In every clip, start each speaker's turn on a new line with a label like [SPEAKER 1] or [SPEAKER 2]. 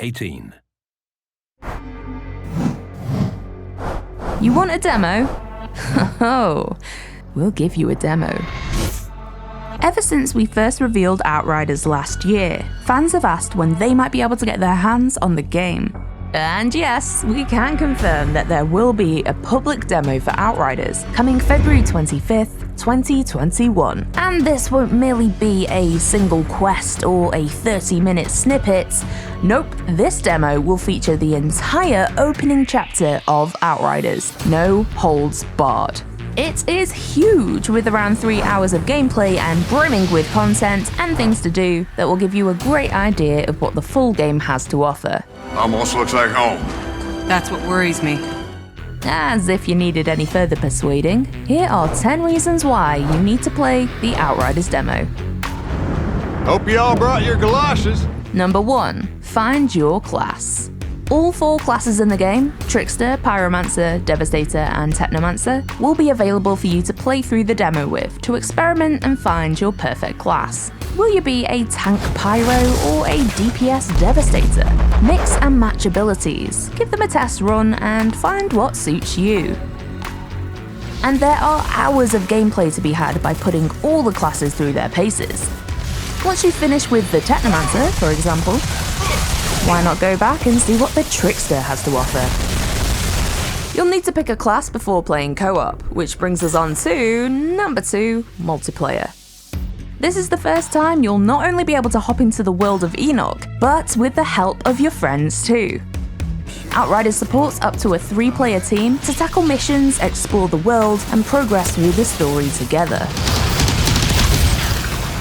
[SPEAKER 1] 18.
[SPEAKER 2] You want a demo? Oh, we'll give you a demo. Ever since we first revealed Outriders last year, fans have asked when they might be able to get their hands on the game. And yes, we can confirm that there will be a public demo for Outriders coming February 25th, 2021. And this won't merely be a single quest or a 30-minute snippet. Nope, this demo will feature the entire opening chapter of Outriders, no holds barred. It is huge, with around 3 hours of gameplay and brimming with content and things to do that will give you a great idea of what the full game has to offer.
[SPEAKER 3] Almost looks like home.
[SPEAKER 4] That's what worries me.
[SPEAKER 2] As if you needed any further persuading, here are 10 reasons why you need to play the Outriders demo.
[SPEAKER 3] Hope you all brought your galoshes.
[SPEAKER 2] Number 1. Find your class. All 4 classes in the game, Trickster, Pyromancer, Devastator, and Technomancer, will be available for you to play through the demo with to experiment and find your perfect class. Will you be a tank pyro or a DPS devastator? Mix and match abilities, give them a test run and find what suits you. And there are hours of gameplay to be had by putting all the classes through their paces. Once you finish with the Technomancer, for example, why not go back and see what the Trickster has to offer? You'll need to pick a class before playing co-op, which brings us on to number 2, multiplayer. This is the first time you'll not only be able to hop into the world of Enoch, but with the help of your friends too. Outriders supports up to a 3-player team to tackle missions, explore the world, and progress through the story together.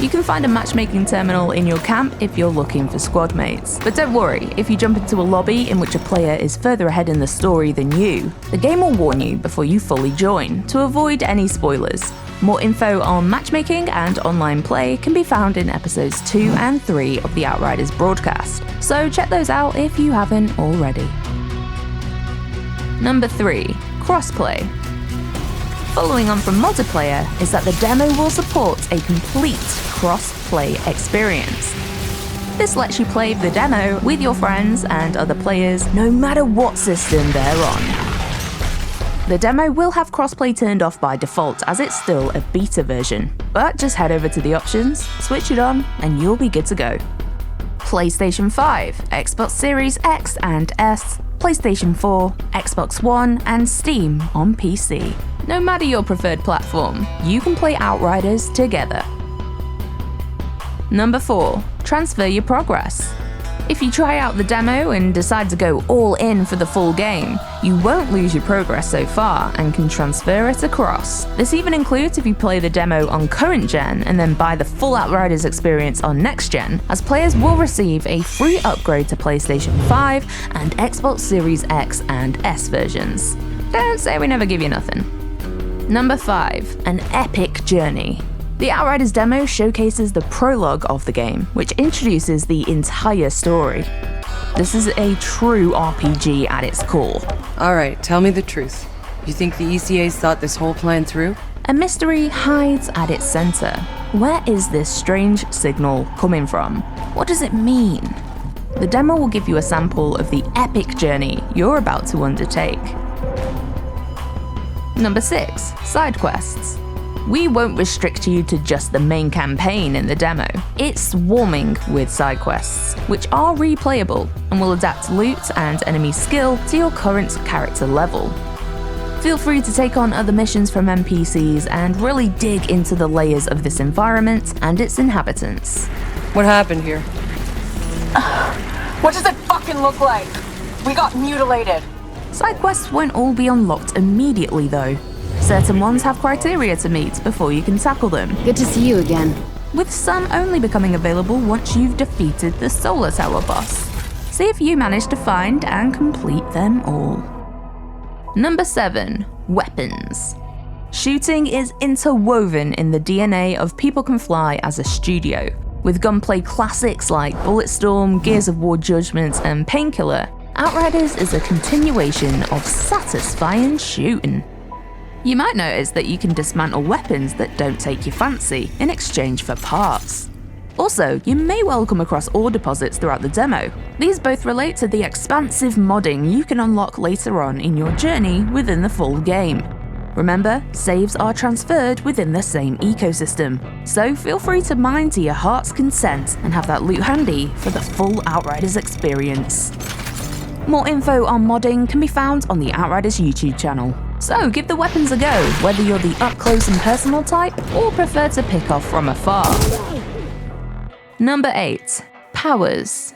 [SPEAKER 2] You can find a matchmaking terminal in your camp if you're looking for squad mates. But don't worry, if you jump into a lobby in which a player is further ahead in the story than you, the game will warn you before you fully join, to avoid any spoilers. More info on matchmaking and online play can be found in episodes 2 and 3 of the Outriders broadcast, so check those out if you haven't already. Number 3. Crossplay. Following on from multiplayer is that the demo will support a complete cross-play experience. This lets you play the demo with your friends and other players no matter what system they're on. The demo will have crossplay turned off by default as it's still a beta version, but just head over to the options, switch it on, and you'll be good to go. PlayStation 5, Xbox Series X and S, PlayStation 4, Xbox One, and Steam on PC. No matter your preferred platform, you can play Outriders together. Number 4. Transfer your progress. If you try out the demo and decide to go all in for the full game, you won't lose your progress so far and can transfer it across. This even includes if you play the demo on current gen and then buy the full Outriders experience on next gen, as players will receive a free upgrade to PlayStation 5 and Xbox Series X and S versions. Don't say we never give you nothing. Number 5. An epic journey. The Outriders demo showcases the prologue of the game, which introduces the entire story. This is a true RPG at its core.
[SPEAKER 4] Alright, tell me the truth. You think the ECAs thought this whole plan through?
[SPEAKER 2] A mystery hides at its center. Where is this strange signal coming from? What does it mean? The demo will give you a sample of the epic journey you're about to undertake. Number 6. Side quests. We won't restrict you to just the main campaign in the demo. It's swarming with side quests, which are replayable and will adapt loot and enemy skill to your current character level. Feel free to take on other missions from NPCs and really dig into the layers of this environment and its inhabitants.
[SPEAKER 4] What happened here?
[SPEAKER 5] What does it fucking look like? We got mutilated.
[SPEAKER 2] Side quests won't all be unlocked immediately though. Certain ones have criteria to meet before you can tackle them,
[SPEAKER 6] Good to see you again.
[SPEAKER 2] with some only becoming available once you've defeated the Solar Tower boss. See if you manage to find and complete them all. Number 7. Weapons. Shooting is interwoven in the DNA of People Can Fly as a studio. With gunplay classics like Bulletstorm, Gears of War Judgment, and Painkiller, Outriders is a continuation of satisfying shooting. You might notice that you can dismantle weapons that don't take your fancy in exchange for parts. Also, you may well come across ore deposits throughout the demo. These both relate to the expansive modding you can unlock later on in your journey within the full game. Remember, saves are transferred within the same ecosystem, so feel free to mine to your heart's content and have that loot handy for the full Outriders experience. More info on modding can be found on the Outriders YouTube channel. So give the weapons a go, whether you're the up-close and personal type or prefer to pick off from afar. Number 8. Powers.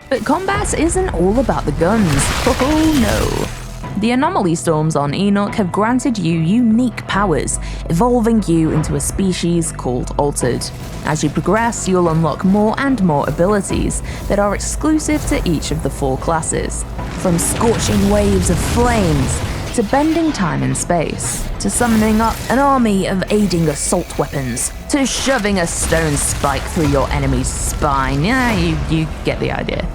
[SPEAKER 2] But combat isn't all about the guns. Oh no. The anomaly storms on Enoch have granted you unique powers, evolving you into a species called Altered. As you progress, you'll unlock more and more abilities that are exclusive to each of the 4 classes. From scorching waves of flames, to bending time and space, to summoning up an army of aiding assault weapons, to shoving a stone spike through your enemy's spine. Yeah, you get the idea.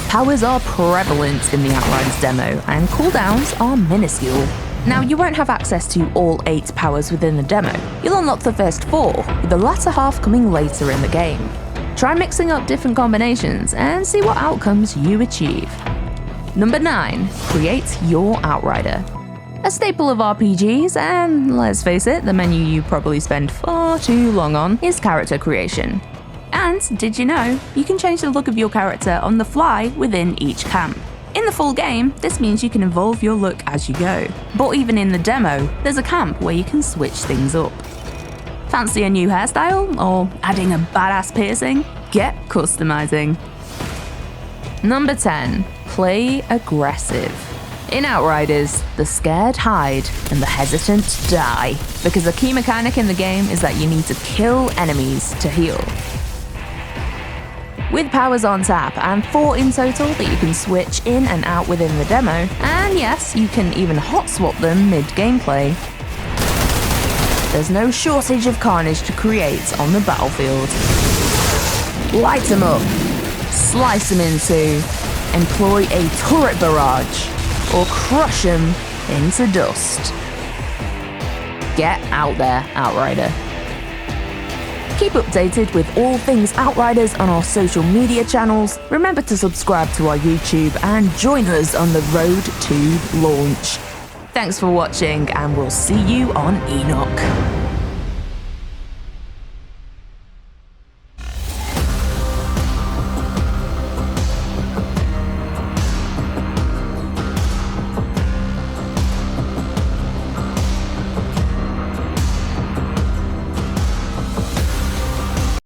[SPEAKER 2] Powers are prevalent in the Outriders demo, and cooldowns are minuscule. Now, you won't have access to all 8 powers within the demo. You'll unlock the first 4, with the latter half coming later in the game. Try mixing up different combinations and see what outcomes you achieve. Number 9. Create your Outrider. A staple of RPGs, and let's face it, the menu you probably spend far too long on, is character creation. And did you know, you can change the look of your character on the fly within each camp. In the full game, this means you can evolve your look as you go. But even in the demo, there's a camp where you can switch things up. Fancy a new hairstyle, or adding a badass piercing? Get customizing. Number 10. Play aggressive. In Outriders, the scared hide and the hesitant die, because a key mechanic in the game is that you need to kill enemies to heal. With powers on tap and 4 in total that you can switch in and out within the demo, and yes, you can even hot swap them mid-gameplay, there's no shortage of carnage to create on the battlefield. Light them up, slice them in two, employ a turret barrage, or crush them into dust. Get out there, Outrider. Keep updated with all things Outriders on our social media channels. Remember to subscribe to our YouTube and join us on the road to launch. Thanks for watching, and we'll see you on Enoch.